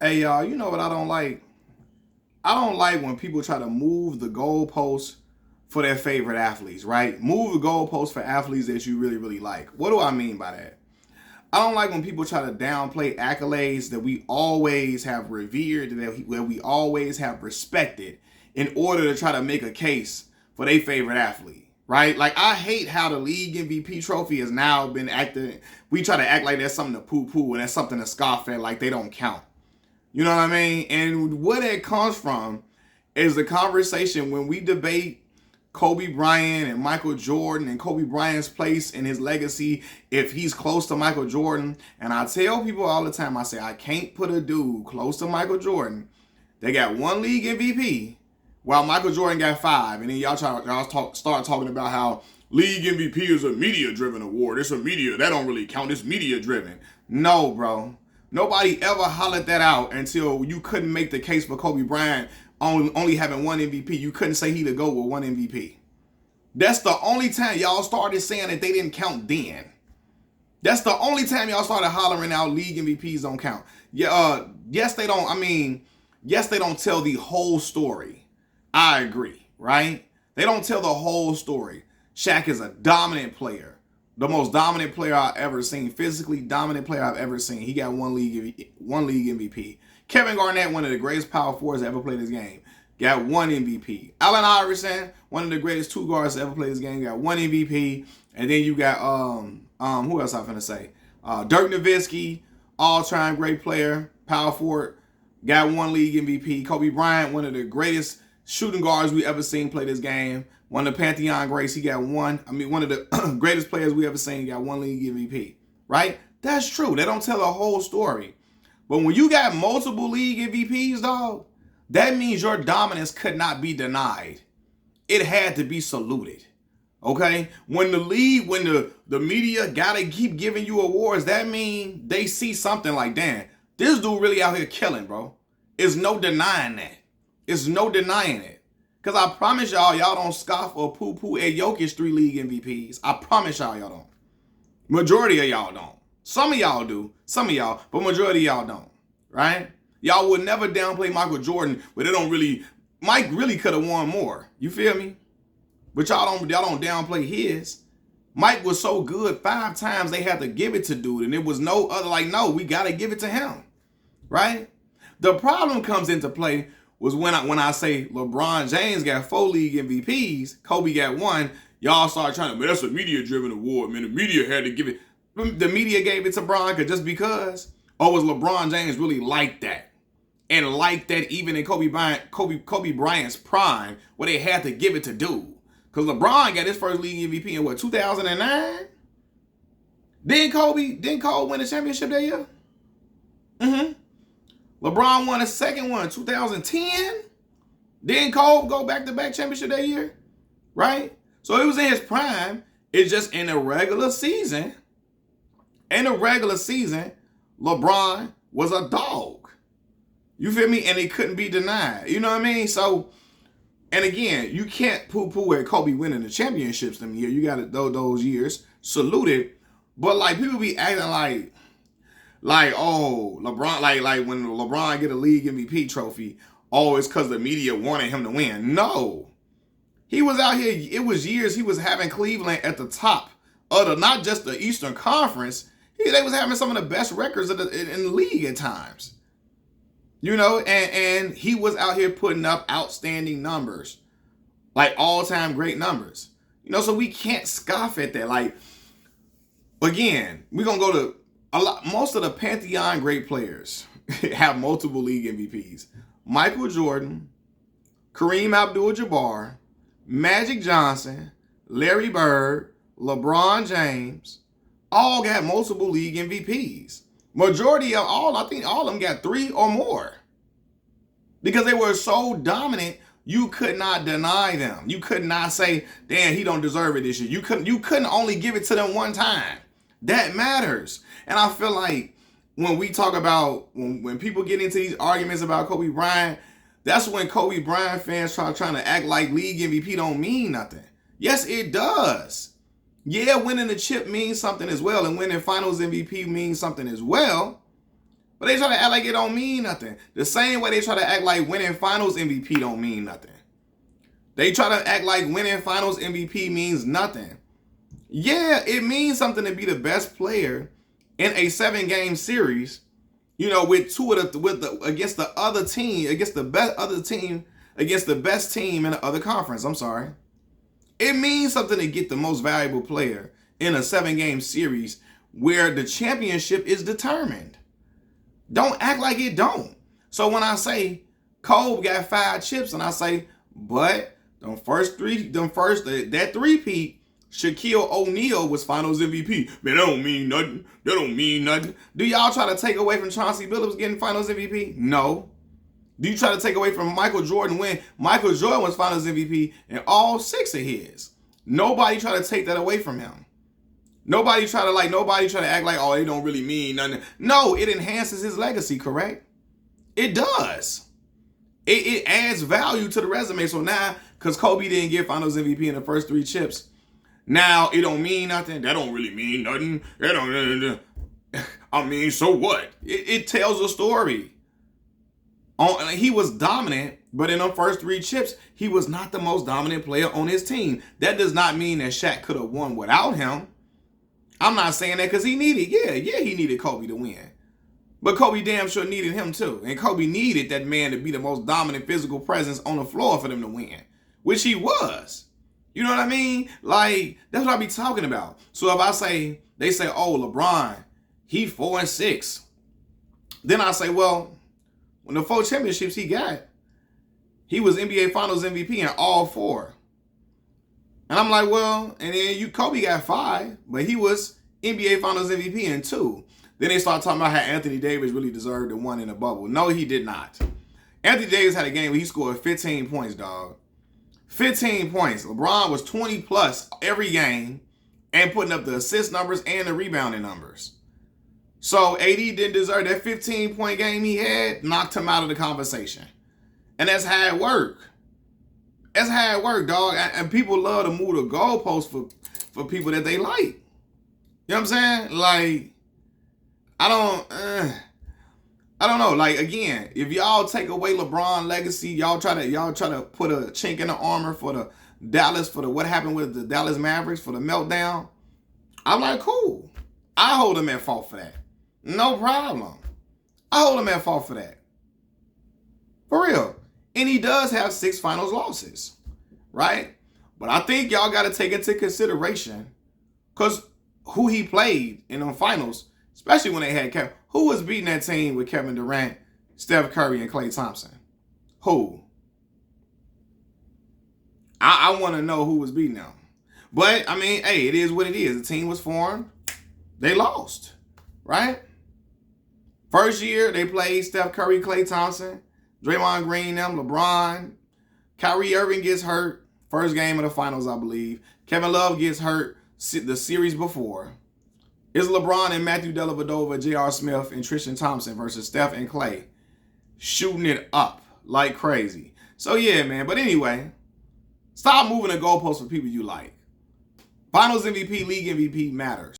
Hey y'all, you know what I don't like? I don't like when people try to move the goalposts for their favorite athletes, right? Move the goalposts for athletes that you really, really like. What do I mean by that? I don't like when people try to downplay accolades that we always have revered, that we always have respected in order to try to make a case for their favorite athlete, right? Like, I hate how the league MVP trophy has now been acted. We try to act like that's something to poo-poo and that's something to scoff at, like they don't count. You know what I mean? And where that comes from is the conversation when we debate Kobe Bryant and Michael Jordan and Kobe Bryant's place in his legacy, if he's close to Michael Jordan. And I tell people all the time, I say, I can't put a dude close to Michael Jordan. They got one league MVP while Michael Jordan got five. And then y'all start talking about how league MVP is a media-driven award. It's a media. That don't really count. It's media-driven. No, bro. Nobody ever hollered that out until you couldn't make the case for Kobe Bryant only having one MVP. You couldn't say he to go with one MVP. That's the only time y'all started saying that they didn't count then. That's the only time y'all started hollering out league MVPs don't count. Yeah, yes, they don't. I mean, yes, they don't tell the whole story. I agree, right? They don't tell the whole story. Shaq is a dominant player. The most dominant player I've ever seen, physically dominant player I've ever seen. He got one league MVP. Kevin Garnett, one of the greatest power forwards to ever play this game, got one MVP. Allen Iverson, one of the greatest two guards to ever play this game, got one MVP. And then you got who else I'm finna say? Dirk Nowitzki, all-time great player, power forward, got one league MVP. Kobe Bryant, one of the greatest shooting guards we ever seen play this game. One of the Pantheon greats, he got one. I mean, one of the greatest players we ever seen got one league MVP, right? That's true. They don't tell the whole story. But when you got multiple league MVPs, dog, that means your dominance could not be denied. It had to be saluted, okay? When the league, when the media gotta keep giving you awards, that means they see something like, damn, this dude really out here killing, bro. There's no denying that. It's no denying it. Because I promise y'all don't scoff or poo-poo at Jokic's 3 league MVPs. I promise y'all don't. Majority of y'all don't. Some of y'all do. Some of y'all. But majority of y'all don't. Right? Y'all would never downplay Michael Jordan, but Mike really could have won more. You feel me? But y'all don't downplay his. Mike was so good 5 times they had to give it to dude. And there was no other, like, no, we got to give it to him. Right? The problem comes into play was when I say LeBron James got 4 league MVPs, Kobe got 1, y'all started trying to, man, that's a media-driven award, man. The media had to give it. The media gave it to Bron just because? Or was LeBron James really like that? And like that even in Kobe Bryant's prime, where they had to give it to dude. Because LeBron got his first league MVP in what, 2009? Didn't Kobe win the championship that year? Mm-hmm. LeBron won a second one in 2010. Didn't Kobe go back-to-back championship that year? Right? So it was in his prime. It's just in the regular season. In the regular season, LeBron was a dog. You feel me? And it couldn't be denied. You know what I mean? So, and again, you can't poo-poo at Kobe winning the championships them year. You got to those years. Saluted. But like people be acting like, oh, LeBron, like when LeBron get a league MVP trophy, oh, it's because the media wanted him to win. No. He was out here, it was years he was having Cleveland at the top of not just the Eastern Conference, they was having some of the best records in the league at times. You know, and he was out here putting up outstanding numbers, like all-time great numbers. You know, so we can't scoff at that. Like, again, we're going to go to most of the Pantheon great players have multiple league MVPs. Michael Jordan, Kareem Abdul-Jabbar, Magic Johnson, Larry Bird, LeBron James, all got multiple league MVPs. Majority of I think all of them got 3 or more. Because they were so dominant, you could not deny them. You could not say, damn, he don't deserve it this year. You couldn't only give it to them one time. That matters. And I feel like when we talk about, when people get into these arguments about Kobe Bryant, that's when Kobe Bryant fans trying to act like league MVP don't mean nothing. Yes, it does. Yeah, winning the chip means something as well, and winning finals MVP means something as well. But they try to act like it don't mean nothing. The same way they try to act like winning finals MVP don't mean nothing. They try to act like winning finals MVP means nothing. Yeah, it means something to be the best player in a 7-game series, you know, with against the other team, against the best team in the other conference. I'm sorry. It means something to get the most valuable player in a 7-game series where the championship is determined. Don't act like it don't. So when I say Kobe got 5 chips, and I say, but that three-peat, Shaquille O'Neal was Finals MVP. Man, that don't mean nothing. That don't mean nothing. Do y'all try to take away from Chauncey Billups getting Finals MVP? No. Do you try to take away from Michael Jordan when Michael Jordan was Finals MVP and all 6 of his? Nobody try to take that away from him. Nobody try to act like, oh, it don't really mean nothing. No, it enhances his legacy, correct? It does. It adds value to the resume. So now, because Kobe didn't get Finals MVP in the first 3 chips, now it don't mean nothing. That don't really mean nothing. I mean, so what? It tells a story. He was dominant, but in the first 3 chips, he was not the most dominant player on his team. That does not mean that Shaq could have won without him. I'm not saying that because he needed, he needed Kobe to win. But Kobe damn sure needed him too. And Kobe needed that man to be the most dominant physical presence on the floor for them to win, which he was. You know what I mean? Like, that's what I be talking about. So if they say, oh, LeBron, he 4-6. Then I say, well, when the 4 championships he got, he was NBA Finals MVP in all 4. And I'm like, well, and then Kobe got 5, but he was NBA Finals MVP in 2. Then they start talking about how Anthony Davis really deserved the 1 in the bubble. No, he did not. Anthony Davis had a game where he scored 15 points, dog. 15 points. LeBron was 20 plus every game and putting up the assist numbers and the rebounding numbers. So AD didn't deserve that 15-point game he had, knocked him out of the conversation. And that's how it worked. That's how it worked, dog. And people love to move the goalposts for people that they like. You know what I'm saying? Like, I don't know. Like, again, if y'all take away LeBron legacy, y'all try to put a chink in the armor for the Dallas, for the what happened with the Dallas Mavericks, for the meltdown. I'm like, cool. I hold him at fault for that. No problem. I hold him at fault for that. For real. And he does have 6 finals losses, right? But I think y'all got to take into consideration, because who he played in the finals, especially when they had Kevin. Who was beating that team with Kevin Durant, Steph Curry, and Klay Thompson? Who? I want to know who was beating them. But, I mean, hey, it is what it is. The team was formed. They lost, right? First year, they played Steph Curry, Klay Thompson, Draymond Green, them, LeBron. Kyrie Irving gets hurt. First game of the finals, I believe. Kevin Love gets hurt the series before. It's LeBron and Matthew Dellavedova, J.R. Smith, and Tristan Thompson versus Steph and Klay. Shooting it up like crazy. So, yeah, man. But anyway, stop moving the goalposts for people you like. Finals MVP, League MVP matters.